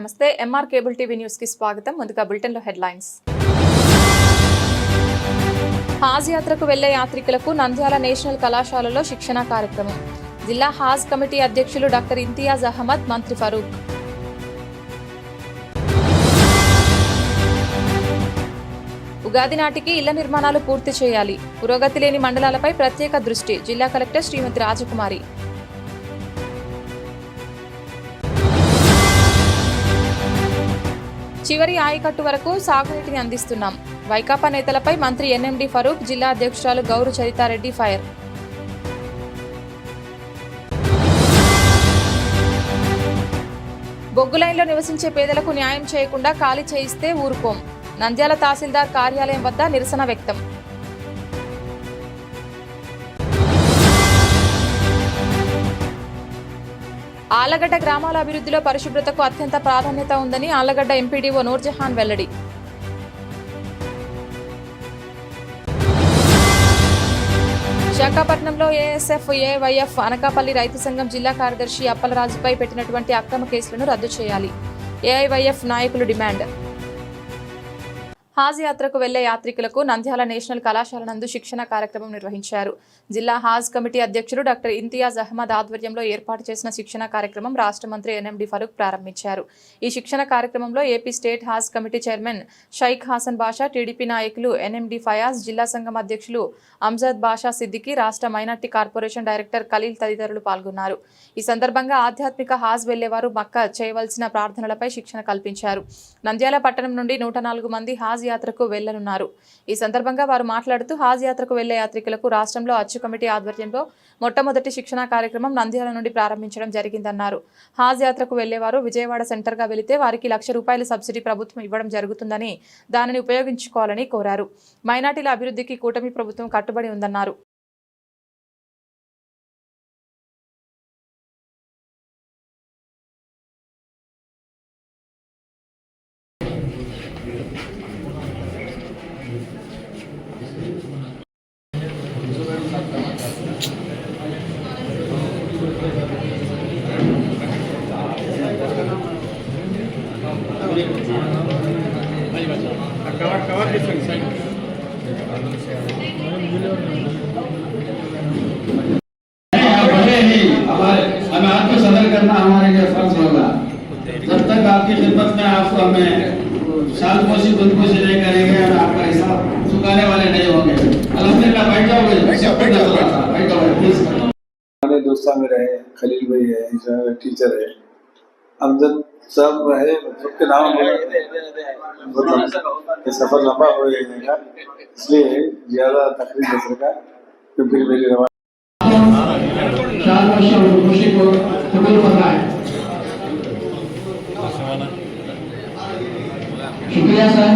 నమస్తే MR cable TV news కి స్వాగతం. ముందుగా బులెటిన్ లో హెడ్లైన్స్. హాజ్ యాత్రకు వెళ్లే యాత్రికులకు నంద్యాల నేషనల్ కళాశాలలో శిక్షణ కార్యక్రమం. జిల్లా హాజ్ కమిటీ అధ్యక్షులు డాక్టర్ ఇంతియాజ్ అహ్మద్, మంత్రి ఫరూక్. ఉగాది నాటికి ఇళ్ల నిర్మాణాలు పూర్తి చేయాలి. పురోగతి లేని మండలాలపై ప్రత్యేక దృష్టి. జిల్లా కలెక్టర్ శ్రీమతి రాజకుమారి. చివరి ఆయకట్టు వరకు సాగునీటిని అందిస్తున్నాం. వైకాపా నేతలపై మంత్రి ఎన్ఎండి ఫరూక్, జిల్లా అధ్యక్షురాలు గౌరు చరితారెడ్డి ఫైర్. బొగ్గులైన్లో నివసించే పేదలకు న్యాయం చేయకుండా ఖాళీ చేయిస్తే ఊరుకోం. నంద్యాల తహసీల్దార్ కార్యాలయం వద్ద నిరసన వ్యక్తం. ఆళ్లగడ్డ గ్రామాల అభివృద్ధిలో పరిశుభ్రతకు అత్యంత ప్రాధాన్యత ఉందని ఆళ్లగడ్డ ఎంపీడీఓ నూర్జహాన్ వెల్లడి. విశాఖపట్నంలో ఏఎస్ఎఫ్, ఏవైఎఫ్, అనకాపల్లి రైతు సంఘం జిల్లా కార్యదర్శి అప్పలరాజుపై పెట్టినటువంటి అక్రమ కేసులను రద్దు చేయాలి. ఏఐవైఎఫ్ నాయకులు డిమాండ్. హాజ్ యాత్రకు వెళ్లే యాత్రికులకు నంద్యాల నేషనల్ కళాశాల నందు శిక్షణ కార్యక్రమం నిర్వహించారు. జిల్లా హాజ్ కమిటీ అధ్యక్షుడు డాక్టర్ ఇంతియాజ్ అహ్మద్ ఆధ్వర్యంలో ఏర్పాటు చేసిన శిక్షణ కార్యక్రమం రాష్ట్ర మంత్రి ఎన్ఎండి ఫరూక్ ప్రారంభించారు. ఈ శిక్షణ కార్యక్రమంలో AP state has committee chairman Shaik Haasan Basha, TDP నాయకులు ఎన్ఎండి ఫయాజ్, జిల్లా సంఘం అధ్యక్షులు అంజద్ బాషా సిద్దికి, రాష్ట్ర మైనార్టీ కార్పొరేషన్ డైరెక్టర్ ఖలీల్ తదితరులు పాల్గొన్నారు. ఈ సందర్భంగా ఆధ్యాత్మిక హాజ్ వెళ్లేవారు మక్కా చేయవలసిన ప్రార్థనలపై శిక్షణ కల్పించారు. నంద్యాల పట్టణం నుండి 104 మంది హాజ్ యాత్రకు వెళ్లనున్నారు. ఈ సందర్భంగా వారు మాట్లాడుతూ హాజ్ యాత్రకు వెళ్లే యాత్రికులకు రాష్ట్రంలో అచ్చు కమిటీ ఆధ్వర్యంలో మొట్టమొదటి శిక్షణ కార్యక్రమం నంద్యాల నుండి ప్రారంభించడం జరిగిందన్నారు. హాజ్ యాత్రకు వెళ్లేవారు విజయవాడ సెంటర్గా వెళితే వారికి ₹1,00,000 సబ్సిడీ ప్రభుత్వం ఇవ్వడం జరుగుతుందని, దానిని ఉపయోగించుకోవాలని కోరారు. మైనార్టీల అభివృద్ధికి కూటమి ప్రభుత్వం కట్టుబడి ఉందన్నారు. हमें आपको सदर करना हमारे लिए फर्ज होगा. जब तक आपकी खिदमत में आपको हमें शालपोशी खुदकुशी नहीं करेंगे और आपका हिसाब चुकाने वाले नहीं होंगे. अल्हम्दुलिल्लाह. बैठ जाओगे, हमारे दोस्तों में रहे खलील भाई है, टीचर है, अमजद सब रहे, सबके नाम ये सफर लंबा हो जाएगा, इसलिए ज्यादा तकलीफ दे सका क्योंकि मेरी रवा खुशी को कबूल करना है. शुक्रिया सर.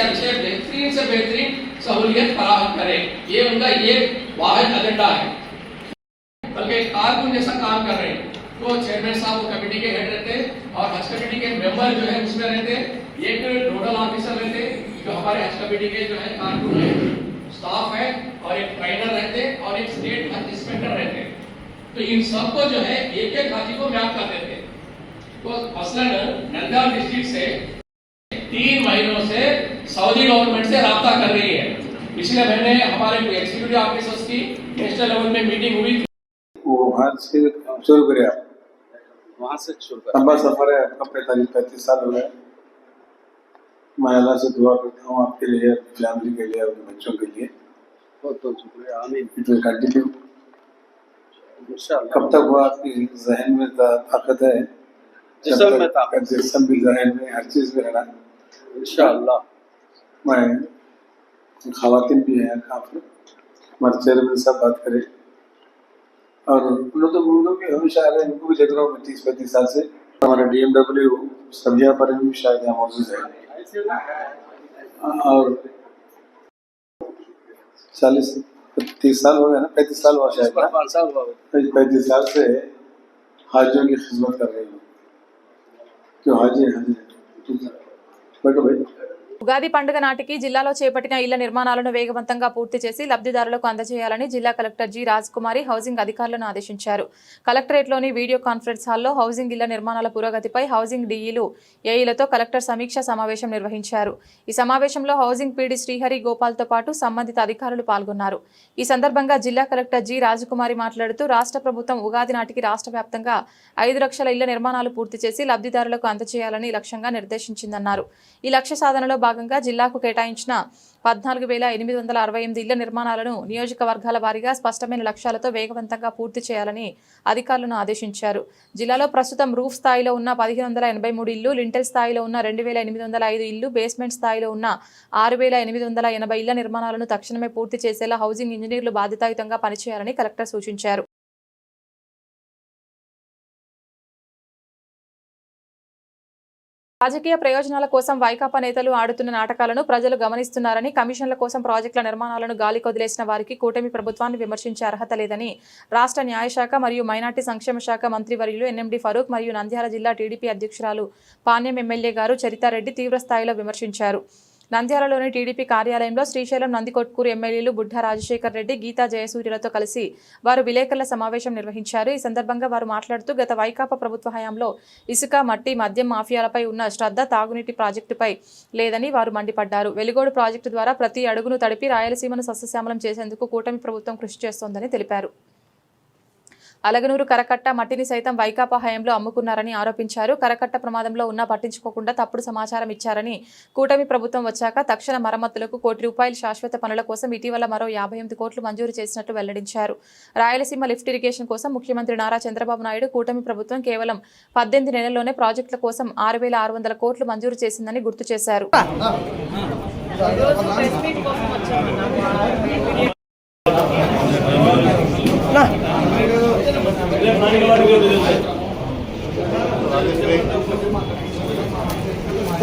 अच्छे बेहतरीन से बेहतरीन सहूलियत फराहम करे, ये उनका ये वाहिद एजेंडा है. बल्कि कारकुन जैसा काम कर रहे हैं. तो चेयरमैन साहब वो कमेटी के हेड रहते और हज कमेटी के मेंबर जो है उसमें रहते, एक नोडल ऑफिसर रहते जो हमारे हज कमेटी के जो है कारकुन है, स्टाफ है, और एक ट्रेनर रहते और एक स्टेट हज इंस्पेक्टर रहते. तो इन सबको जो है एक एक हाजी को मैप कर देते. तो मसलन नंद्याल डिस्ट्रिक्ट से 3 महीनों से सऊदी गवर्नमेंट से राब्ता कर रही है. पिछले महीने हमारे एग्जीक्यूटिव ऑफिसर्स की नेशनल लेवल में मीटिंग हुई. वो वहाँ से शुरू करें, वहाँ से शुरू करें. लंबा सफर है आपका, 45-35 साल हो गए. मैं अल्लाह से दुआ करता हूँ आपके लिए, अपनी फैमिली के लिए, अपने बच्चों के लिए. बहुत बहुत शुक्रिया. आमीन. It will continue. कब तक वो आपकी जहन में ताकत है, जिस्म में ताकत, जिस्म भी जहन में, हर चीज़ में रहना इंशाअल्लाह. मैं ख़वातीन भी हैं काफ़ी, हमारे चेयरमैन साहब बात करें, और उन लोग भी हमेशा आ रहे हैं. उनको भी देख रहा हूँ 30-35 साल से. हमारा DMW सब्जिया पर भी शायद यहाँ मौजूद है, और 40-30 साल हो गए ना, 35 साल हुआ शायद, 35 साल से हाजियों की खिदमत कर रही हूँ. क्यों हाजी बैठो भाई. ఉగాది పండుగ నాటికి జిల్లాలో చేపట్టిన ఇళ్ల నిర్మాణాలను వేగవంతంగా పూర్తి చేసి లబ్ధిదారులకు అందజేయాలని జిల్లా కలెక్టర్ జి రాజకుమారి హౌసింగ్ అధికారులను ఆదేశించారు. కలెక్టరేట్లోని వీడియో కాన్ఫరెన్స్ హాల్లో హౌసింగ్ ఇళ్ల నిర్మాణాల పురోగతిపై హౌసింగ్ డీఈలు ఏఈలతో కలెక్టర్ సమీక్ష సమావేశం నిర్వహించారు. ఈ సమావేశంలో హౌసింగ్ పీడీ శ్రీహరి గోపాల్తో పాటు సంబంధిత అధికారులు పాల్గొన్నారు. ఈ సందర్భంగా జిల్లా కలెక్టర్ జి రాజకుమారి మాట్లాడుతూ రాష్ట్ర ప్రభుత్వం ఉగాది నాటికి రాష్ట్ర వ్యాప్తంగా 5 లక్షల ఇళ్ల నిర్మాణాలు పూర్తి చేసి లబ్ధిదారులకు అందజేయాలని లక్ష్యంగా నిర్దేశించిందన్నారు. ఈ లక్ష్య సాధనలో భాగంగా జిల్లాకు కేటాయించిన 14,868 ఇళ్ల నిర్మాణాలను నియోజకవర్గాల వారీగా స్పష్టమైన లక్ష్యాలతో వేగవంతంగా పూర్తి చేయాలని అధికారులను ఆదేశించారు. జిల్లాలో ప్రస్తుతం రూఫ్ స్థాయిలో ఉన్న 1,583 ఇళ్లు, లింటెల్ స్థాయిలో ఉన్న 2,805 ఇళ్లు, బేస్మెంట్ స్థాయిలో ఉన్న 6,880 ఇళ్ల నిర్మాణాలను తక్షణమే పూర్తి చేసేలా హౌసింగ్ ఇంజనీర్లు బాధ్యతాయుతంగా పనిచేయాలని కలెక్టర్ సూచించారు. రాజకీయ ప్రయోజనాల కోసం వైకాపా నేతలు ఆడుతున్న నాటకాలను ప్రజలు గమనిస్తున్నారని, కమిషన్ల కోసం ప్రాజెక్టుల నిర్మాణాలను గాలికి వదిలేసిన వారికి కూటమి ప్రభుత్వాన్ని విమర్శించే అర్హత లేదని రాష్ట్ర న్యాయశాఖ మరియు మైనార్టీ సంక్షేమ శాఖ మంత్రివర్యులు ఎన్ఎండి ఫరూక్ మరియు నంద్యాల జిల్లా టీడీపీ అధ్యక్షురాలు పాణ్యం ఎమ్మెల్యే గారు చరితారెడ్డి తీవ్రస్థాయిలో విమర్శించారు. నంద్యాలలోని టీడీపీ కార్యాలయంలో శ్రీశైలం నందికొట్కూరు ఎమ్మెల్యేలు బుడ్డా రాజశేఖర్ రెడ్డి, గీతా జయసూర్యలతో కలిసి వారు విలేకరుల సమావేశం నిర్వహించారు. ఈ సందర్భంగా వారు మాట్లాడుతూ గత వైకాపా ప్రభుత్వ హయాంలో ఇసుక, మట్టి, మద్యం మాఫియాలపై ఉన్న శ్రద్ధ తాగునీటి ప్రాజెక్టుపై లేదని వారు మండిపడ్డారు. వెలుగోడు ప్రాజెక్టు ద్వారా ప్రతి అడుగును తడిపి రాయలసీమను సస్యశ్యామలం చేసేందుకు కూటమి ప్రభుత్వం కృషి చేస్తోందని తెలిపారు. అలగనూరు కరకట్ట మట్టిని సైతం వైకాపా హయాంలో అమ్ముకున్నారని ఆరోపించారు. కరకట్ట ప్రమాదంలో ఉన్నా పట్టించుకోకుండా తప్పుడు సమాచారం ఇచ్చారని, కూటమి ప్రభుత్వం వచ్చాక తక్షణ మరమ్మతులకు ₹1 కోటి శాశ్వత పనుల కోసం ఇటీవల మరో 58 కోట్లు మంజూరు చేసినట్టు వెల్లడించారు. రాయలసీమ లిఫ్ట్ ఇరిగేషన్ కోసం ముఖ్యమంత్రి నారా చంద్రబాబు నాయుడు కూటమి ప్రభుత్వం కేవలం 18 నెలల్లోనే ప్రాజెక్టుల కోసం 6,600 కోట్లు మంజూరు చేసిందని గుర్తు చేశారు.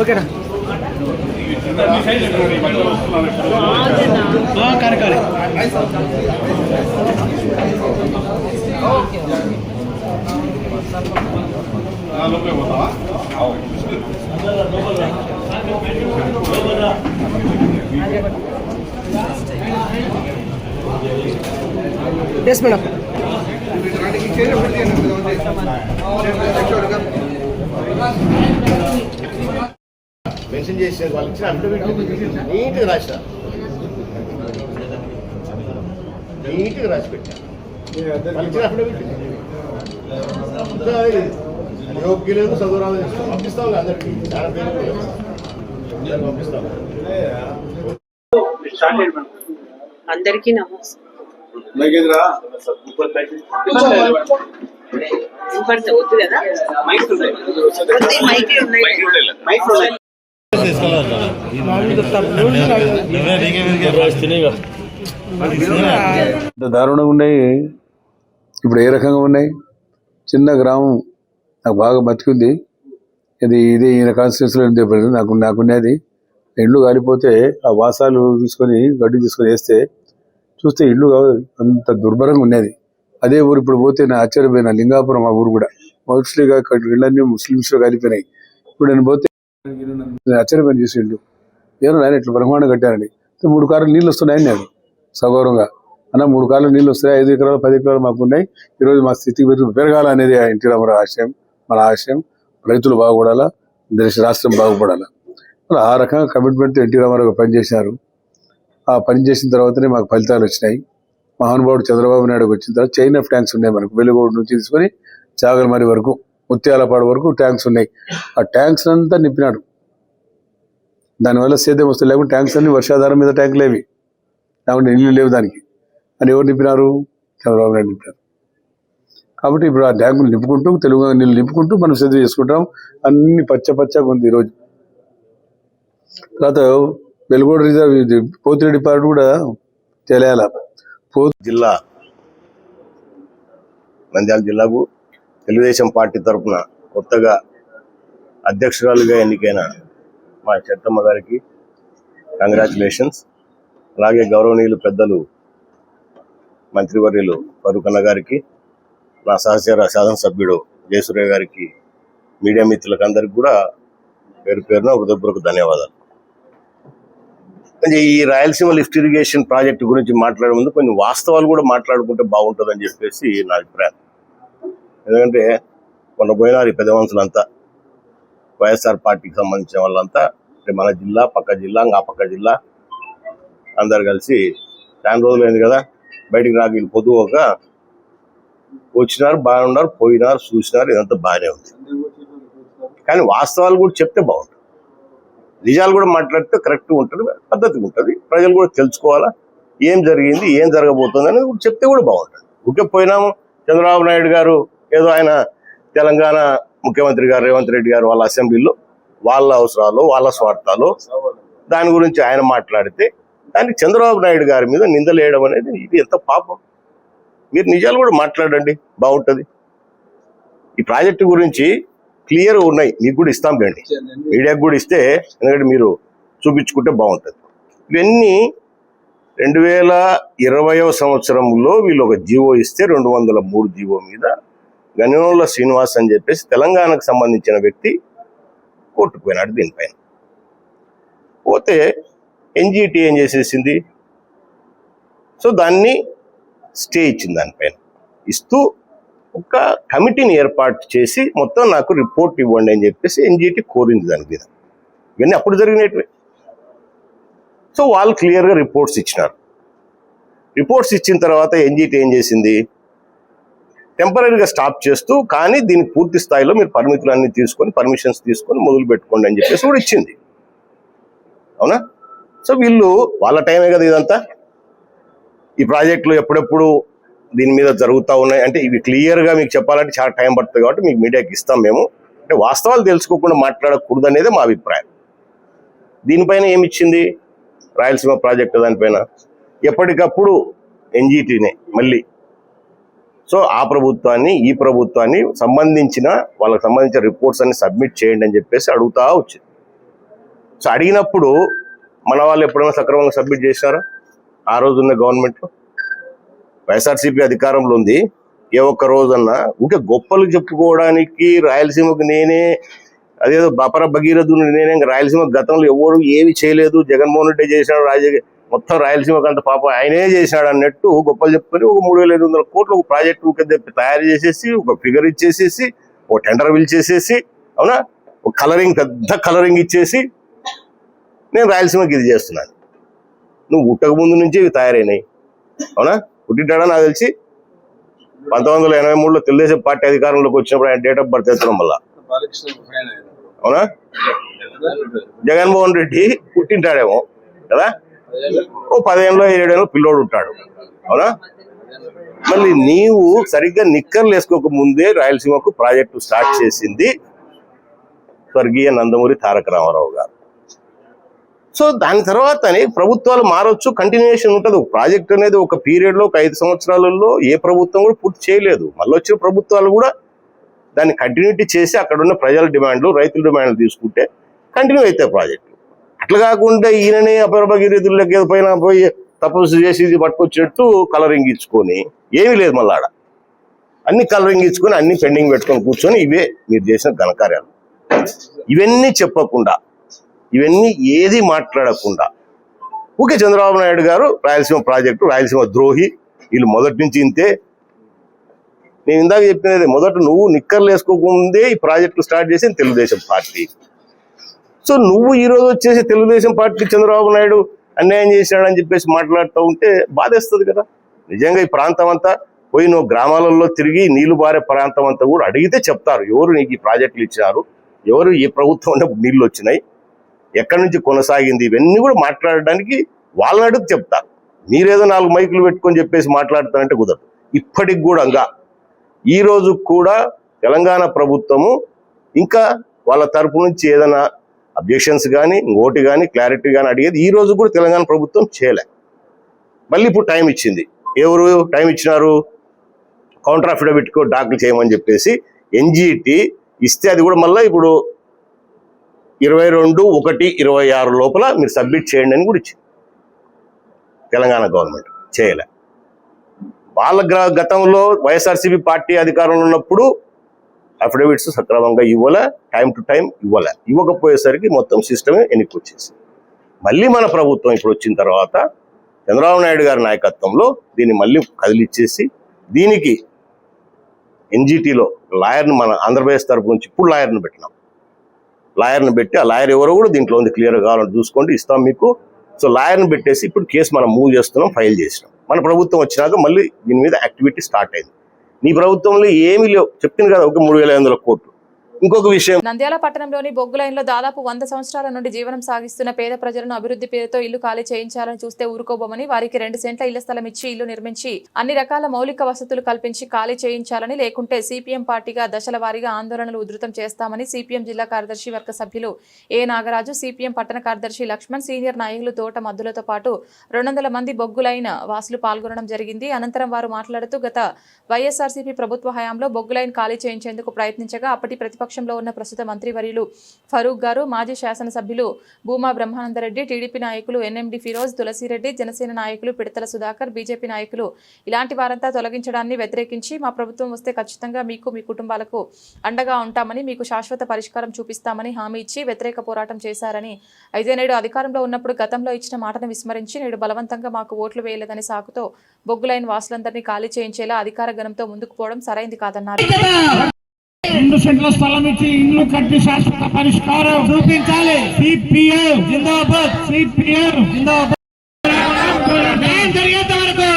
ఓకేనా ఎస్ మేడం. మెన్షన్ చేసే వాళ్ళు ఇచ్చిన నీట్గా రాసిన నీట్గా రాసి పెట్టాను. వాళ్ళు ఇచ్చిన యోగ్య లేదు, చదువురాలు పంపిస్తాం అందరికీ. చాలా పేరు పంపిస్తాం. అందరికీ నమస్తే. వద్దు కదా, మైక్ ఉన్నాయి. దారుణంగా ఉన్నాయి. ఇప్పుడు ఏ రకంగా ఉన్నాయి? చిన్న గ్రామం నాకు బాగా బతికుంది. ఇది ఈయన కాన్స్టిట్యూన్సీలో నాకున్నది. ఇల్లు కాలిపోతే ఆ వాసాలు తీసుకొని గడ్డి తీసుకొని వేస్తే చూస్తే ఇల్లు అంత దుర్భరంగా ఉన్నది. అదే ఊరు ఇప్పుడు పోతే నా ఆశ్చర్యపోయిన లింగాపురం, ఆ ఊరు కూడా మోస్ట్లీగా ఇళ్ళన్నీ ముస్లిమ్స్లో కాలిపోయినాయి. ఇప్పుడు నేను పోతే ఆశ్చర్యపోయిన చూసి ఇల్లు ఏమో ఆయన ఇట్లా బ్రహ్మాండం కట్టారండి. 3 కార్లు నీళ్ళు వస్తున్నాయని నేను సగౌరవంగా అన్న 3 కార్లు నీళ్ళు వస్తున్నాయి, 5 ఎకరాలు 10 ఎకరాలు మాకు ఉన్నాయి. ఈరోజు మా స్థితికి పెరగాలనేది ఎన్టీ రామారావు ఆశయం, మన ఆశయం. రైతులు బాగుపడాలా, రాష్ట్రం బాగుపడాలా. ఆ రకంగా కమిట్మెంట్ ఎన్టీ రామారావు పనిచేశారు. ఆ పని చేసిన తర్వాతనే మాకు ఫలితాలు వచ్చినాయి. మహానుభావుడు చంద్రబాబు నాయుడుకి వచ్చిన తర్వాత చైన్ ఆఫ్ ట్యాంక్స్ ఉన్నాయి మనకు. వెలుగోడు నుంచి తీసుకొని చాగలమరి వరకు, ముత్యాలపాడు వరకు ట్యాంక్స్ ఉన్నాయి. ఆ ట్యాంక్స్ అంతా నింపినాడు. దానివల్ల సేద్యం వస్తుంది. లేకుంటే ట్యాంక్స్ అన్ని వర్షాధారం మీద ట్యాంకులు లేవి, లేకుంటే నీళ్ళు లేవు దానికి. అని ఎవరు నింపినారు? చంద్రబాబు నాయుడు నింపినారు. కాబట్టి ఇప్పుడు ఆ ట్యాంకులు నింపుకుంటూ, తెలుగు నీళ్ళు నింపుకుంటూ మనం సేద్యం చేసుకుంటాం. అన్ని పచ్చగా ఉంది ఈరోజు. తర్వాత వెలుగోడు రిజర్వ్ పోతిరెడ్డి పార్ట్ కూడా తెలియాల. జిల్లా నంద్యాల జిల్లాకు తెలుగుదేశం పార్టీ తరఫున కొత్తగా అధ్యక్షురాలుగా ఎన్నికైన మా చెత్తమ్మ గారికి కంగ్రాచులేషన్స్. అలాగే గౌరవనీయులు పెద్దలు మంత్రివర్యులు ఫరూక్ అన్న గారికి, నా సహచర శాసనసభ్యుడు జయసూర్య గారికి, మీడియా మిత్రులకు అందరికి కూడా పేరు పేరున హృదయపూర్వక ధన్యవాదాలు. కొంచెం ఈ రాయలసీమ లిఫ్ట్ ఇరిగేషన్ ప్రాజెక్టు గురించి మాట్లాడే ముందు కొన్ని వాస్తవాలు కూడా మాట్లాడుకుంటే బాగుంటుందని చెప్పేసి నా అభిప్రాయం. ఎందుకంటే మొన్న పోయినారు ఈ పెద్ద మనుషులంతా, వైఎస్ఆర్ పార్టీకి సంబంధించిన వాళ్ళంతా, అంటే మన జిల్లా, పక్క జిల్లా, ఇంకా పక్క జిల్లా అందరు కలిసి చాలా రోజులు అయింది కదా బయటికి రాక వీళ్ళు పొద్దుగా వచ్చినారు, బాగున్నారు, పోయినారు, చూసినారు, ఇదంతా బాగానే ఉంది. కానీ వాస్తవాలు కూడా చెప్తే బాగుంటుంది, నిజాలు కూడా మాట్లాడితే కరెక్ట్గా ఉంటుంది, పద్ధతిగా ఉంటుంది. ప్రజలు కూడా తెలుసుకోవాలా ఏం జరిగింది, ఏం జరగబోతుంది అనేది కూడా చెప్తే కూడా బాగుంటుంది. ఊరికే పోయినాము చంద్రబాబు నాయుడు గారు ఏదో ఆయన తెలంగాణ ముఖ్యమంత్రి గారు రేవంత్ రెడ్డి గారు వాళ్ళ అసెంబ్లీలో వాళ్ళ అవసరాలు, వాళ్ళ స్వార్థాలు, దాని గురించి ఆయన మాట్లాడితే దానికి చంద్రబాబు నాయుడు గారి మీద నిందలేయడం అనేది ఇది ఎంత పాపం. మీరు నిజాలు కూడా మాట్లాడండి, బాగుంటుంది. ఈ ప్రాజెక్టు గురించి క్లియర్ ఉన్నాయి, మీకు కూడా ఇస్తాం రండి, మీడియాకు కూడా ఇస్తే, ఎందుకంటే మీరు చూపించుకుంటే బాగుంటుంది. ఇవన్నీ 2020వ సంవత్సరంలో వీళ్ళు ఒక జీవో ఇస్తే 203 జీవో మీద గనిలోల శ్రీనివాస్ అని చెప్పేసి తెలంగాణకు సంబంధించిన వ్యక్తి కోర్టుకు పోయినాడు. దీనిపైన పోతే ఎన్జిటి ఏం చేసేసింది, సో దాన్ని స్టే ఇచ్చింది. దానిపైన ఇస్తూ ఒక కమిటీని ఏర్పాటు చేసి మొత్తం నాకు రిపోర్ట్ ఇవ్వండి అని చెప్పేసి ఎన్జిటి కోరింది దాని మీద. ఇవన్నీ అప్పుడు జరిగినట్వే. సో వాళ్ళు క్లియర్గా రిపోర్ట్స్ ఇచ్చినారు. రిపోర్ట్స్ ఇచ్చిన తర్వాత ఎన్జిటి ఏం చేసింది, టెంపరీగా స్టాప్ చేస్తూ కానీ దీనికి పూర్తి స్థాయిలో మీరు పర్మిషన్లన్నీ తీసుకొని పర్మిషన్స్ తీసుకొని మొదలు పెట్టుకోండి అని చెప్పేసి కూడా ఇచ్చింది. అవునా? సో వీళ్ళు వాళ్ళ టైమే కదా ఇదంతా. ఈ ప్రాజెక్టులు ఎప్పుడెప్పుడు దీని మీద జరుగుతూ ఉన్నాయి అంటే ఇవి క్లియర్గా మీకు చెప్పాలంటే చాలా టైం పడుతుంది, కాబట్టి మీకు మీడియాకి ఇస్తాం మేము. అంటే వాస్తవాలు తెలుసుకోకుండా మాట్లాడకూడదు అనేది మా అభిప్రాయం. దీనిపైన ఏమిచ్చింది రాయలసీమ ప్రాజెక్టు, దానిపైన ఎప్పటికప్పుడు ఎన్జిటినే మళ్ళీ సో ఆ ప్రభుత్వాన్ని ఈ ప్రభుత్వాన్ని వాళ్ళకి సంబంధించిన రిపోర్ట్స్ అన్ని సబ్మిట్ చేయండి అని చెప్పేసి అడుగుతూ వచ్చింది. సో అడిగినప్పుడు మన వాళ్ళు ఎప్పుడైనా సక్రమంగా సబ్మిట్ చేశారా? ఆ రోజున్న గవర్నమెంట్లో వైఎస్ఆర్సీపీ అధికారంలో ఉంది. ఏ ఒక్క రోజన్నా ఊకే గొప్పలు చెప్పుకోవడానికి రాయలసీమకు నేనే అదేదో బపర భగీరథుని నేనే, రాయలసీమ గతంలో ఎవరు ఏమి చేయలేదు, జగన్మోహన్ రెడ్డి చేసినాడు, మొత్తం రాయలసీమకు అంత పాప ఆయనే చేసినాడు అన్నట్టు గొప్పలు చెప్పుకొని ఒక 3,500 కోట్లు ఒక ప్రాజెక్టు తయారు చేసేసి ఒక ఫిగర్ ఇచ్చేసేసి ఒక టెండర్ పిలిచేసేసి, అవునా, ఒక కలరింగ్ పెద్ద కలరింగ్ ఇచ్చేసి నేను రాయలసీమకి ఇది చేస్తున్నాను. నువ్వు పుట్టక ముందు నుంచి ఇవి తయారైనాయి. అవునా? పుట్టింటాడా నాకు తెలిసి 1983లో తెలుగుదేశం పార్టీ అధికారంలోకి వచ్చినప్పుడు ఆయన డేట్ ఆఫ్ బర్త్ ఎత్తడం వల్ల, అవునా, జగన్మోహన్ రెడ్డి పుట్టింటాడేమో కదా, ఓ 10 ఏళ్ళలో 7 ఏళ్ళలో పిల్లోడు ఉంటాడు. అవునా? మళ్ళీ నీవు సరిగ్గా నిక్కర్లు వేసుకోక ముందే రాయలసీమకు ప్రాజెక్టు స్టార్ట్ చేసింది స్వర్గీయ నందమూరి తారక రామారావు గారు. సో దాని తర్వాతనే ప్రభుత్వాలు మారొచ్చు, కంటిన్యూషన్ ఉంటుంది. ఒక ప్రాజెక్ట్ అనేది ఒక పీరియడ్లో ఒక 5 సంవత్సరాలలో ఏ ప్రభుత్వం కూడా పూర్తి చేయలేదు. మళ్ళీ వచ్చిన ప్రభుత్వాలు కూడా దాన్ని కంటిన్యూటీ చేసి అక్కడ ఉన్న ప్రజల డిమాండ్లు, రైతుల డిమాండ్లు తీసుకుంటే కంటిన్యూ అవుతాయి ప్రాజెక్టులు. అట్లా కాకుండా ఈయననే అపరభగీరథులకి పైన పోయి తపస్సు చేసి ఇది పట్టుకొచ్చినట్టు కలరింగ్ ఇచ్చుకొని ఏమీ లేదు. మళ్ళీ ఆడ అన్ని కలరింగ్ ఇచ్చుకొని అన్ని పెండింగ్ పెట్టుకొని కూర్చొని ఇవే మీరు చేసిన ఘనకార్యాలు. ఇవన్నీ చెప్పకుండా, ఇవన్నీ ఏది మాట్లాడకుండా ఊకే చంద్రబాబు నాయుడు గారు రాయలసీమ ప్రాజెక్టు, రాయలసీమ ద్రోహి, వీళ్ళు మొదటి నుంచి ఇంతే. నేను ఇందాక చెప్పినది, మొదట నువ్వు నిక్కర్లు వేసుకోకముందే ఈ ప్రాజెక్టు స్టార్ట్ చేసింది తెలుగుదేశం పార్టీ. సో నువ్వు ఈరోజు వచ్చేసి తెలుగుదేశం పార్టీ చంద్రబాబు నాయుడు అన్యాయం చేశాడని చెప్పేసి మాట్లాడుతూ ఉంటే బాధేస్తుంది కదా. నిజంగా ఈ ప్రాంతం అంతా పోయి నువ్వు గ్రామాలలో తిరిగి నీళ్లు బారే ప్రాంతం అంతా కూడా అడిగితే చెప్తారు ఎవరు నీకు ఈ ప్రాజెక్టులు ఇచ్చినారు, ఎవరు ఈ ప్రభుత్వం ఉన్నప్పుడు నీళ్ళు వచ్చినాయి, ఎక్కడి నుంచి కొనసాగింది, ఇవన్నీ కూడా మాట్లాడడానికి వాళ్ళని అడుగు చెప్తారు. మీరేదో 4 మైకులు పెట్టుకొని చెప్పేసి మాట్లాడతానంటే కుదరదు. ఇప్పటికి కూడా ఈ రోజు కూడా తెలంగాణ ప్రభుత్వము ఇంకా వాళ్ళ తరపు నుంచి ఏదైనా అబ్జెక్షన్స్ కానీ ఇంకోటి కానీ క్లారిటీ కానీ అడిగేది ఈ రోజు కూడా తెలంగాణ ప్రభుత్వం చేయలే. మళ్ళీ ఇప్పుడు టైం ఇచ్చింది. ఎవరు టైం ఇచ్చినారు? కౌంటర్ అఫిడవిట్ దాఖలు చేయమని చెప్పేసి ఎన్జిటి ఇస్తే అది కూడా మళ్ళీ ఇప్పుడు 22/1/26 లోపల మీరు సబ్మిట్ చేయండి అని కూడా ఇచ్చింది. తెలంగాణ గవర్నమెంట్ చేయలే. వాళ్ళ గతంలో వైఎస్ఆర్సీపీ పార్టీ అధికారంలో ఉన్నప్పుడు అఫిడవిట్స్ సక్రమంగా ఇవ్వలే, టైం టు టైం ఇవ్వకపోయేసరికి మొత్తం సిస్టమే వెనక్కి వచ్చేసి మళ్ళీ మన ప్రభుత్వం ఇప్పుడు వచ్చిన తర్వాత చంద్రబాబు నాయుడు గారి నాయకత్వంలో దీన్ని మళ్ళీ కదిలిచ్చేసి దీనికి ఎన్జిటిలో లాయర్ని మన ఆంధ్రప్రదేశ్ తరపు నుంచి ఇప్పుడు లాయర్ని పెట్టినాం. లాయర్ని పెట్టి ఆ లాయర్ ఎవరో కూడా దీంట్లో ఉంది, క్లియర్గా కావాలని చూసుకోండి, ఇస్తాం మీకు. సో లాయర్ని పెట్టేసి ఇప్పుడు కేసు మనం మూవ్ చేస్తున్నాం, ఫైల్ చేసినాం. మన ప్రభుత్వం వచ్చినాక మళ్ళీ దీని మీద యాక్టివిటీ స్టార్ట్ అయింది. నీ ప్రభుత్వంలో ఏమీ లేవు, చెప్పింది కదా, ఒక 3,500 కోట్లు. ఇంకొక విషయం, నంద్యాల పట్టణంలోని బొగ్గు లైన్లో దాదాపు 100 సంవత్సరాల నుండి జీవనం సాగిస్తున్న పేద ప్రజలను అభివృద్ధి పేరుతో ఇల్లు ఖాళీ చేయించాలని చూస్తే ఊరుకోబోమని, వారికి 2 సెంట్ల ఇళ్ల స్థలం ఇచ్చి ఇల్లు నిర్మించి అన్ని రకాల మౌలిక వసతులు కల్పించి ఖాళీ చేయించాలని, లేకుంటే సిపిఎం పార్టీగా దశల వారీగా ఆందోళనలు ఉధృతం చేస్తామని సిపిఎం జిల్లా కార్యదర్శి వర్గ సభ్యులు ఏ నాగరాజు, సిపిఎం పట్టణ కార్యదర్శి లక్ష్మణ్, సీనియర్ నాయకులు తోట మద్దులతో పాటు 200 మంది బొగ్గు లైన్ వాసులు పాల్గొనడం జరిగింది. అనంతరం వారు మాట్లాడుతూ గత వైఎస్ఆర్సీపీ ప్రభుత్వ హయాంలో బొగ్గు లైన్ ఖాళీ చేయించేందుకు ప్రయత్నించగా అప్పటి ప్రతిపక్షంలో ఉన్న ప్రస్తుత మంత్రివర్యులు ఫరూక్ గారు, మాజీ శాసనసభ్యులు భూమా బ్రహ్మానందరెడ్డి, టీడీపీ నాయకులు ఎన్ఎండి ఫిరోజ్, తులసిరెడ్డి, జనసేన నాయకులు పిడతల సుధాకర్, బీజేపీ నాయకులు ఇలాంటి వారంతా తొలగించడాన్ని వ్యతిరేకించి మా ప్రభుత్వం వస్తే ఖచ్చితంగా మీకు మీ కుటుంబాలకు అండగా ఉంటామని, మీకు శాశ్వత పరిష్కారం చూపిస్తామని హామీ ఇచ్చి వ్యతిరేక పోరాటం చేశారని, అయితే నేడు అధికారంలో ఉన్నప్పుడు గతంలో ఇచ్చిన మాటను విస్మరించి నేడు బలవంతంగా మాకు ఓట్లు వేయలేదని సాకుతో బొగ్గు లైన్ వాసులందరినీ ఖాళీ చేయించేలా అధికార గణంతో ముందుకు పోవడం సరైంది కాదన్నారు. 2 సెంట్ల స్థలం ఇచ్చి ఇల్లు కట్టి శాశ్వత పరిష్కారం చూపించాలి. సిపిఎం జిందాబాద్, సిపిఎం జిందాబాద్. న్యాయం జరిగేంత వరకు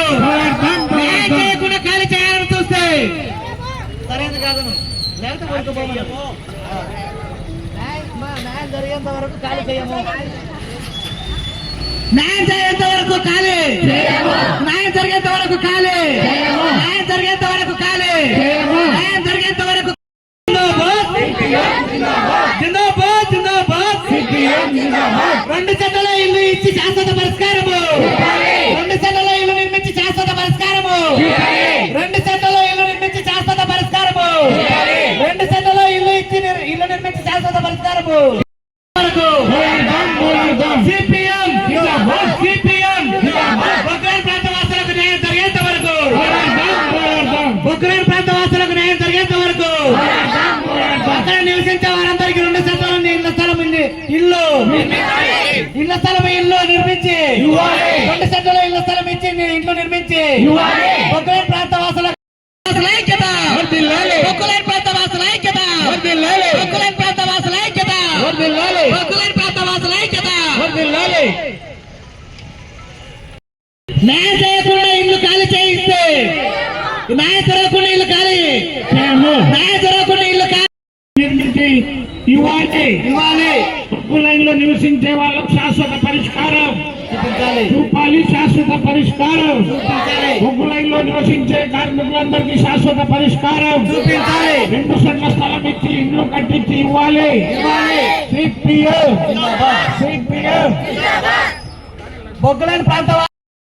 న్యాయం చేయకుండా ఖాళీ చేయాలని చూస్తే సరైనది కాదను. లేకపోతే ఊరుకోబోమను. న్యాయం జరిగేంత వరకు ఖాళీ చేయము. న్యాయం జరిగేంత వరకు ఖాళీ, న్యాయం జరిగేంత వరకు ఖాళీ, న్యాయం జరిగేంత వరకు ఖాళీ, న్యాయం జరిగేంత వరకు జిందాబాద్, జిందాబాద్, సిపిఎం జిందాబాద్. 2 సెంట్ల ఇల్లు ఇచ్చి శాశ్వత పరిష్కారము, 2 సెంట్ల ఇల్లు నిర్మించి శాశ్వత పరిష్కారము, 2 సెంట్ల ఇల్లు నిర్మించి శాశ్వత పరిష్కారము, 2 సెంట్ల ఇల్లు ఇచ్చి ఇల్లు నిర్మించి శాశ్వత పరిష్కారము. సిపిఎం జిందాబాద్, సిపిఎం జిందాబాద్. బొగ్గులైన్ ప్రాంత వాసులకు న్యాయం జరిగేంత వరకు, బొగ్గులైన్ ప్రాంత వాసులకు న్యాయం జరిగేంత వరకు అక్కడ నివసించే వారందరికీ 2 సెంట్ల ఇళ్ల స్థలం ఇళ్ల స్థలం ఇల్లు నిర్మించి 2 సెంట్ల ఇళ్ల స్థలం ఇచ్చి ఇంట్లో నిర్మించి బొగ్గులైన్ ప్రాంత వాసులకు ఐక్యత, బొగ్గులైన్ ప్రాంత వాసుల ఐక్యత, బొగ్గులైన్ ప్రాంత వాసుల ఐక్యత, బొగ్గులైన్ ప్రాంత వాసుల ఐక్యత. న్యాయం చేయకుండా ఇల్లు ఖాళీ చేయిస్తే, న్యాయం జరగకుండా ఇల్లు ఖాళీ, న్యాయం జరగకుండా ఇల్లు ఖాళీ ఇవ్వాలి. బొగ్గు లైన్ లో నివసించే వాళ్ళకు శాశ్వత పరిష్కారం చూపాలి, శాశ్వత పరిష్కారం. బొగ్గు లైన్ లో నివసించే కార్మికులందరికీ శాశ్వత పరిష్కారం చూపించాలి. 2 సెంట్ల స్థలం ఇచ్చి ఇల్లు కట్టించి ఇవ్వాలి. CPM, CPM. బొగ్గు లైన్ ప్రాంత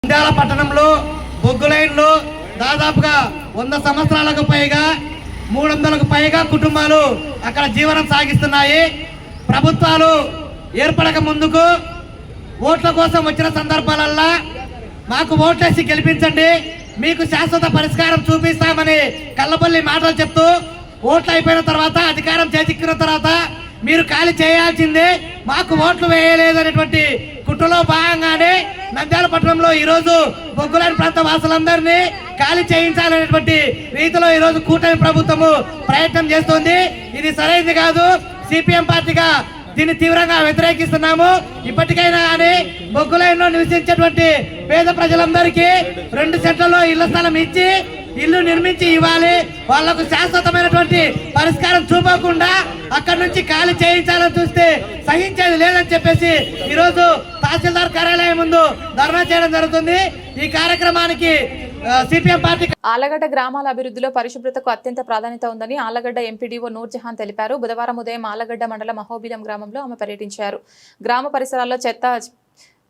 నంద్యాల పట్టణంలో బొగ్గు లైన్ లో దాదాపుగా 100 సంవత్సరాలకు పైగా 300కు పైగా కుటుంబాలు అక్కడ జీవనం సాగిస్తున్నాయి. ప్రభుత్వాలు ఏర్పడక ముందుకు ఓట్ల కోసం వచ్చిన సందర్భాలల్లా మాకు ఓట్లేసి గెలిపించండి, మీకు శాశ్వత పరిష్కారం చూపిస్తామని కళ్ళబొల్లి మాటలు చెప్తూ ఓట్లు అయిపోయిన తర్వాత, అధికారం చేజిక్కిన తర్వాత మీరు ఖాళీ చేయాల్సిందే, మాకు ఓట్లు వేయలేదనేటువంటి కుట్రలో భాగంగానే నంద్యాల పట్టణంలో ఈరోజు బొగ్గులైన్ ప్రాంత వాసులందరినీ ఖాళీ చేయించాలనేటువంటి రీతిలో ఈరోజు కూటమి ప్రభుత్వము ప్రయత్నం చేస్తోంది. ఇది సరైనది కాదు. సిపిఎం పార్టీగా దీన్ని తీవ్రంగా వ్యతిరేకిస్తున్నాము. ఇప్పటికైనా కానీ బొగ్గులైన్లో నివసించేటువంటి పేద ప్రజలందరికీ 2 సెంట్లలో ఇళ్ల స్థలం ఇచ్చి ఇల్లు నిర్మించి ఇవ్వాలి. వాళ్లకు శాశ్వతమైనటువంటి పరిష్కారం చూపకుండా అక్కడి నుంచి ఖాళీ చేయించాలని చూస్తే సహించేది లేదని చెప్పేసి ఈరోజు తహసీల్దార్ కార్యాలయం ముందు ధర్నా చేయడం జరుగుతుంది. ఈ కార్యక్రమానికి సిపిఎం పార్టీ ఆలగడ్డ గ్రామాల అభివృద్ధిలో పరిశుభ్రతకు అత్యంత ప్రాధాన్యత ఉందని ఆలగడ్డ ఎంపీడీఓ నూర్జహాన్ తెలిపారు. బుధవారం ఉదయం ఆలగడ్డ మండలం అహోబిలం గ్రామంలో ఆమె పర్యటించారు. గ్రామ పరిసరాల్లో చెత్త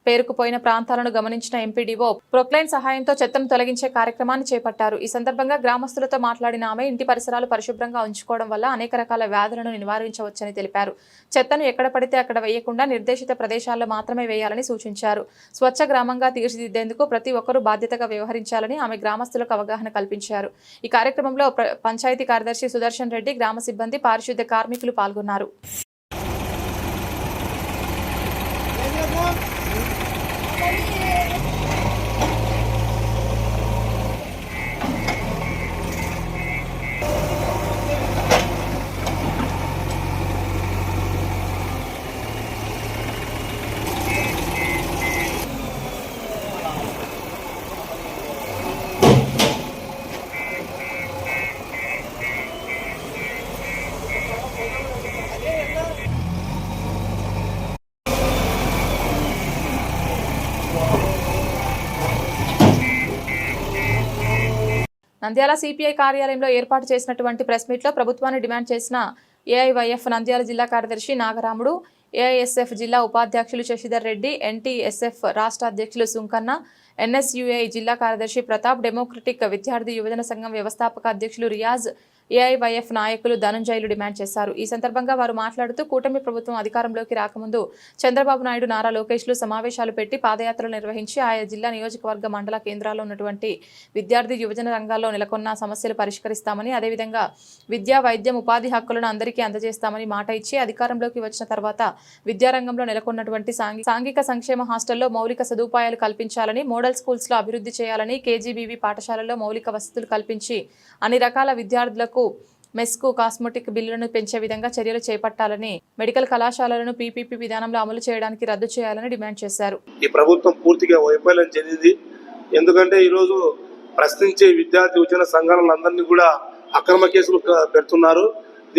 పేరుకుపోయిన ప్రాంతాలను గమనించిన ఎంపీడీఓ ప్రొక్లైన్ సహాయంతో చెత్తను తొలగించే కార్యక్రమాన్ని చేపట్టారు. ఈ సందర్భంగా గ్రామస్తులతో మాట్లాడిన ఆమె ఇంటి పరిసరాలు పరిశుభ్రంగా ఉంచుకోవడం వల్ల అనేక రకాల వ్యాధులను నివారించవచ్చని తెలిపారు. చెత్తను ఎక్కడ పడితే అక్కడ వేయకుండా నిర్దేశిత ప్రదేశాల్లో మాత్రమే వేయాలని సూచించారు. స్వచ్ఛ గ్రామంగా తీర్చిదిద్దేందుకు ప్రతి ఒక్కరూ బాధ్యతగా వ్యవహరించాలని ఆమె గ్రామస్తులకు అవగాహన కల్పించారు. ఈ కార్యక్రమంలో పంచాయతీ కార్యదర్శి సుదర్శన్ రెడ్డి, గ్రామ సిబ్బంది, పారిశుద్ధ్య కార్మికులు పాల్గొన్నారు. నంద్యాల సిపిఐ కార్యాలయంలో ఏర్పాటు చేసినటువంటి ప్రెస్ మీట్లో ప్రభుత్వాన్ని డిమాండ్ చేసిన ఏఐవైఎఫ్ నంద్యాల జిల్లా కార్యదర్శి నాగరాముడు, ఏఐఎస్ఎఫ్ జిల్లా ఉపాధ్యక్షులు శశిధర్ రెడ్డి, ఎన్టీఎస్ఎఫ్ రాష్ట్ర అధ్యక్షులు సుంకన్న, ఎన్ఎస్యుఐ జిల్లా కార్యదర్శి ప్రతాప్, డెమోక్రటిక్ విద్యార్థి యువజన సంఘం వ్యవస్థాపక అధ్యక్షులు రియాజ్, ఏఐవైఎఫ్ నాయకులు ధనంజయులు డిమాండ్ చేశారు. ఈ సందర్భంగా వారు మాట్లాడుతూ కూటమి ప్రభుత్వం అధికారంలోకి రాకముందు చంద్రబాబు నాయుడు, నారా లోకేష్లు సమావేశాలు పెట్టి పాదయాత్రలు నిర్వహించి ఆయా జిల్లా నియోజకవర్గ మండల కేంద్రాల్లో ఉన్నటువంటి విద్యార్థి యువజన రంగాల్లో నెలకొన్న సమస్యలు పరిష్కరిస్తామని, అదేవిధంగా విద్యా, వైద్యం, ఉపాధి హక్కులను అందరికీ అందజేస్తామని మాట ఇచ్చి అధికారంలోకి వచ్చిన తర్వాత విద్యారంగంలో నెలకొన్నటువంటి సాంఘిక సంక్షేమ హాస్టల్లో మౌలిక సదుపాయాలు కల్పించాలని, మోడల్ స్కూల్స్ లో అభివృద్ధి చేయాలని, కేజీబీవీ పాఠశాలల్లో మౌలిక వసతులు కల్పించి అన్ని రకాల విద్యార్థులకు మెస్కు, కాస్మెటిక్ బిల్లులను పెంచే విధంగా చర్యలు చేపట్టాలని, మెడికల్ కళాశాలలను పీపీపీ విధానంలో అమలు చేయడానికి రద్దు చేయాలని డిమాండ్ చేశారు. ఈ ప్రభుత్వం పూర్తిగా వైఫల్యం చెందింది. ఎందుకంటే ఈరోజు ప్రశ్నించే విద్యార్థి యువజన సంఘాలందరినీ కూడా అక్రమ కేసులు పెడుతున్నారు.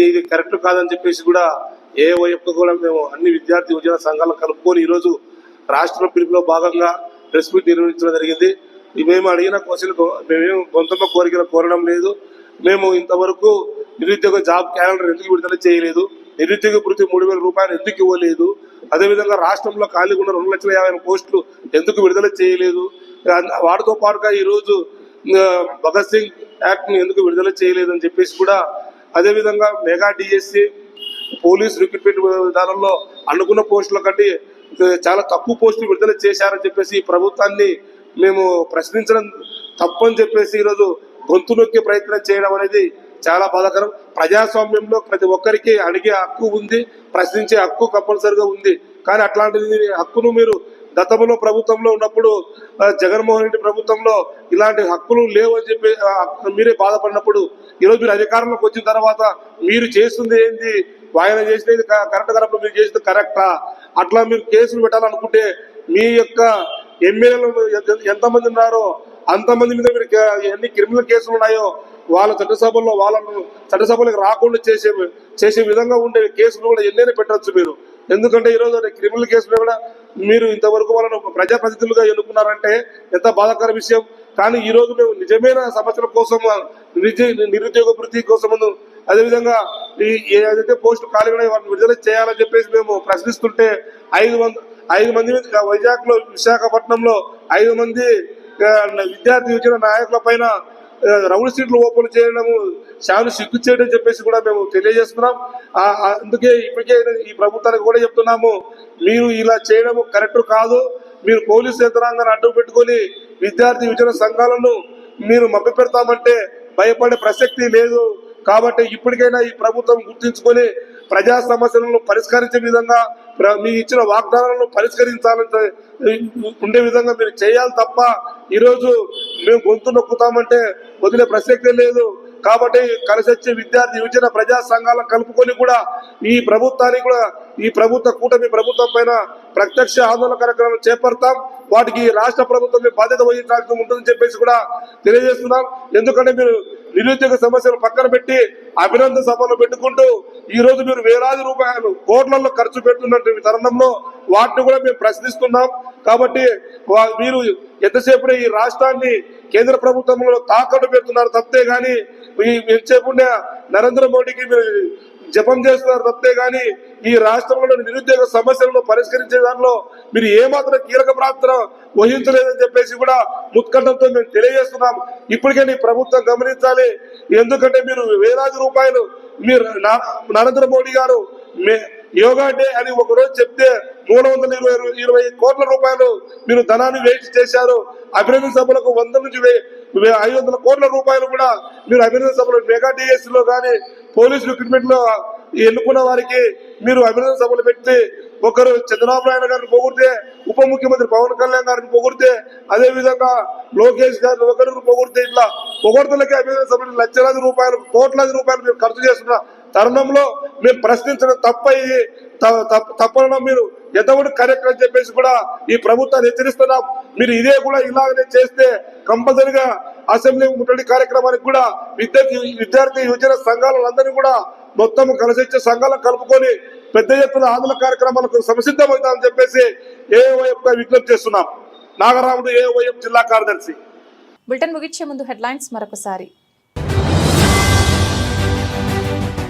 ఇది కరెక్ట్ కాదని చెప్పేసి కూడా ఏఐవైఎఫ్ కూడా మేము అన్ని విద్యార్థి యువజన సంఘాలను కలుపుకొని ఈరోజు రాష్ట్ర పిలుపులో భాగంగా ప్రెస్ మీట్ నిర్వహించడం జరిగింది. మేము అడిగిన క్వశ్చన్కు మేమేం గొంతమ్మ కోరికలు కోరడం లేదు. మేము ఇంతవరకు నిరుద్యోగ జాబ్ క్యాలెండర్ ఎందుకు విడుదల చేయలేదు, నిరుద్యోగ భృతి 3,000 రూపాయలు ఎందుకు ఇవ్వలేదు, అదేవిధంగా రాష్ట్రంలో ఖాళీగా ఉన్న 2,50,000 పోస్టులు ఎందుకు విడుదల చేయలేదు, వాటితో పాటుగా ఈరోజు భగత్ సింగ్ యాక్ట్ని ఎందుకు విడుదల చేయలేదు అని చెప్పేసి కూడా, అదేవిధంగా మెగా డిఎస్సి పోలీస్ రిక్రూట్మెంట్ విధానంలో అనుకున్న పోస్టుల కంటే చాలా తక్కువ పోస్టులు విడుదల చేశారని చెప్పేసి ఈ ప్రభుత్వాన్ని మేము ప్రశ్నించడం తప్పని చెప్పేసి ఈరోజు గొంతు నొక్కే ప్రయత్నం చేయడం అనేది చాలా బాధాకరం. ప్రజాస్వామ్యంలో ప్రతి ఒక్కరికి అడిగే హక్కు ఉంది, ప్రశ్నించే హక్కు కంపల్సరిగా ఉంది. కానీ అట్లాంటిది హక్కును మీరు గతంలో ప్రభుత్వంలో ఉన్నప్పుడు, జగన్మోహన్ రెడ్డి ప్రభుత్వంలో ఇలాంటి హక్కులు లేవు అని చెప్పి మీరే బాధపడినప్పుడు ఈరోజు మీరు అధికారంలోకి వచ్చిన తర్వాత మీరు చేస్తుంది ఏంది, ఆయన చేసినది కరెక్ట్ కరెక్ట్, మీరు చేసింది కరెక్టా? అట్లా మీరు కేసులు పెట్టాలనుకుంటే మీ యొక్క ఎమ్మెల్యేలు ఎంతమంది ఉన్నారో అంతమంది మీద మీరు ఎన్ని క్రిమినల్ కేసులు ఉన్నాయో వాళ్ళ చట్టసభలకు రాకుండా చేసే విధంగా ఉండే కేసులు కూడా ఎన్నైనా పెట్టవచ్చు మీరు. ఎందుకంటే ఈరోజు క్రిమినల్ కేసులు కూడా మీరు ఇంతవరకు వాళ్ళను ప్రజాప్రతినిధులుగా ఎన్నుకున్నారంటే ఎంత బాధాకర విషయం. కానీ ఈ రోజు మేము నిజమైన సమస్యల కోసం, నిరుద్యోగ వృత్తి కోసం, అదేవిధంగా ఏదైతే పోస్టులు ఖాళీ ఉన్నాయో వాటిని విడుదల చేయాలని చెప్పేసి మేము ప్రశ్నిస్తుంటే 5 మంది వైజాగ్ లో, విశాఖపట్నంలో 5 మంది విద్యార్థి యువజన నాయకుల పైన రౌండ్ సీట్లు ఓపెన్ చేయడము చాలా సిగ్గు చేయడం చెప్పేసి కూడా మేము తెలియజేస్తున్నాం. అందుకే ఇప్పటికే ఈ ప్రభుత్వానికి కూడా చెప్తున్నాము, మీరు ఇలా చేయడం కరెక్ట్ కాదు. మీరు పోలీసు యంత్రాంగాన్ని అడ్డు పెట్టుకొని విద్యార్థి యువజన సంఘాలను మీరు మభ్య పెడతామంటే భయపడే ప్రసక్తి లేదు. కాబట్టి ఇప్పటికైనా ఈ ప్రభుత్వం గుర్తించుకొని ప్రజా సమస్యలను పరిష్కరించే విధంగా, మీ ఇచ్చిన వాగ్దానాలను పరిష్కరించాలని ఉండే విధంగా మీరు చేయాలి తప్ప ఈరోజు మేము గొంతు నొక్కుతామంటే వదిలే ప్రసక్తే లేదు. కాబట్టి కలిసి వచ్చే విద్యార్థి యువజన ప్రజా సంఘాలను కలుపుకొని కూడా ఈ ప్రభుత్వానికి కూడా, ఈ కూటమి ప్రభుత్వం పైన ప్రత్యక్ష ఆందోళన కార్యక్రమం చేపడతాం. వాటికి రాష్ట్ర ప్రభుత్వం బాధ్యత వహించాల్సి ఉంటుందని చెప్పేసి కూడా తెలియజేస్తున్నాం. ఎందుకంటే మీరు నిరుద్యోగ సమస్యలు పక్కన పెట్టి అభినందన సభలు పెట్టుకుంటూ ఈ రోజు మీరు వేలాది రూపాయలు కోట్లలో ఖర్చు పెడుతున్నటువంటి తరుణంలో వాటిని కూడా మేము ప్రశ్నిస్తున్నాం. కాబట్టి మీరు ఎంతసేపు ఈ రాష్ట్రాన్ని కేంద్ర ప్రభుత్వంలో తాకట్టు పెడుతున్నారు తప్పే గాని, ఎంతసేపు నరేంద్ర మోడీకి మీరు జపం చేస్తున్నారు తప్పే గాని ఈ రాష్ట్రంలో నిరుద్యోగ సమస్యలను పరిష్కరించే దానిలో మీరు ఏమాత్రం కీలక పాత్ర వహించలేదని చెప్పేసి కూడా ఉత్కంఠంతో మేము తెలియజేస్తున్నాం. ఇప్పటికే ప్రభుత్వం గమనించాలి. ఎందుకంటే మీరు వేలాది రూపాయలు మీరు నరేంద్ర మోడీ గారు యోగా డే అని ఒక రోజు చెప్తే 320 కోట్ల రూపాయలు మీరు ధనాన్ని వేస్ట్ చేశారు. అభినందన సభలకు 100 నుంచి 500 కోట్ల రూపాయలు కూడా మీరు అభినందన సభలు, మెగా డిఎస్ లో కానీ పోలీస్ రిక్రూట్మెంట్ లో ఎన్నుకున్న వారికి మీరు అభినందన సభలు పెట్టి, ఒకరు చంద్రబాబు నాయుడు గారిని పొగిడితే, ఉప ముఖ్యమంత్రి పవన్ కళ్యాణ్ గారిని పొగిడితే, అదే విధంగా లోకేష్ గారిని ఒకరు పొగిడితే, ఇట్లా పొగడ్తలకి అభినందన సభలు లక్షలాది రూపాయలు, కోట్లాది రూపాయలు మీరు ఖర్చు చేస్తున్న తరుణంలో మేము ప్రశ్నించడం తప్పనడం మీరు ఎంతవరకు కరెక్ట్ అని చెప్పేసి కూడా ఈ ప్రభుత్వాన్ని హెచ్చరిస్తున్నాం. మీరు ఇదే కూడా ఇలాగనే చేస్తే కంపల్సరిగా అసెంబ్లీ ముట్టడి కార్యక్రమానికి కూడా విద్యార్థి యువజన సంఘాలందరినీ కూడా మొత్తం కలిసి వచ్చే సంఘాలను కలుపుకొని పెద్ద ఎత్తున ఆందోళన కార్యక్రమాలకు సంసిద్ధమవుతామని చెప్పేసి ఏఓఎఫ్ గా విజ్ఞప్తి చేస్తున్నాం. నాగరాముడు, ఏఓఎఫ్ జిల్లా కార్యదర్శి. బులెటిన్ ముగించే ముందు హెడ్లైన్స్ మరొకసారి.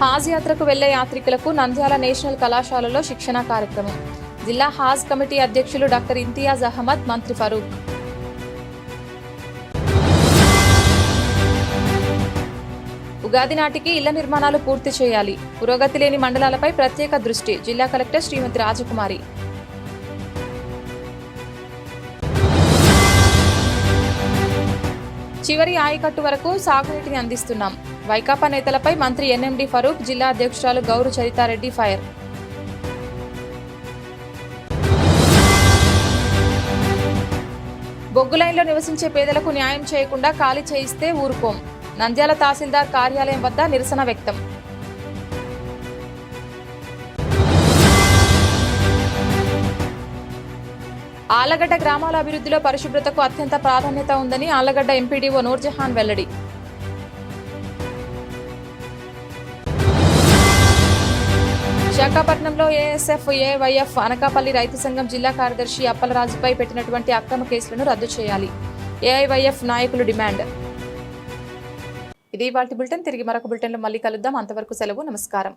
హాజ్ యాత్రకు వెళ్లే యాత్రికులకు నంద్యాల నేషనల్ కళాశాలలో శిక్షణ కార్యక్రమం. జిల్లా హాజ్ కమిటీ అధ్యక్షులు డాక్టర్ ఇంతియాజ్ అహ్మద్, మంత్రి ఫరూక్. ఉగాది నాటికి ఇళ్ల నిర్మాణాలు పూర్తి చేయాలి. పురోగతి లేని మండలాలపై ప్రత్యేక దృష్టి. జిల్లా కలెక్టర్ శ్రీమతి రాజకుమారి. చివరి ఆయకట్టు వరకు సాగునీటిని అందిస్తున్నాం. వైకాపా నేతలపై మంత్రి ఎన్ఎండి ఫరూక్, జిల్లా అధ్యక్షురాలు గౌరు చరితారెడ్డి ఫైర్. బొగ్గులైన్లో నివసించే పేదలకు న్యాయం చేయకుండా ఖాళీ చేయిస్తే ఊరుకోం. నంద్యాల తహసీల్దార్ కార్యాలయం వద్ద నిరసన వ్యక్తం. ఆళ్లగడ్డ గ్రామాల అభివృద్ధిలో పరిశుభ్రతకు అత్యంత ప్రాధాన్యత ఉందని ఆళ్లగడ్డ ఎంపీడీఓ నూర్జహాన్ వెల్లడి. విశాఖపట్నంలో ఏఎస్ఎఫ్, ఏవైఎఫ్, అనకాపల్లి రైతు సంఘం జిల్లా కార్యదర్శి అప్పలరాజుపై పెట్టినటువంటి అక్రమ కేసులను రద్దు చేయాలి. ఏఐవైఎఫ్ నాయకులు డిమాండ్. ఇది ఇవాల్టి బులెటిన్. తిరిగి మరొక బులెటిన్లో మళ్ళీ కలుద్దాం. అంతవరకు సెలవు. నమస్కారం.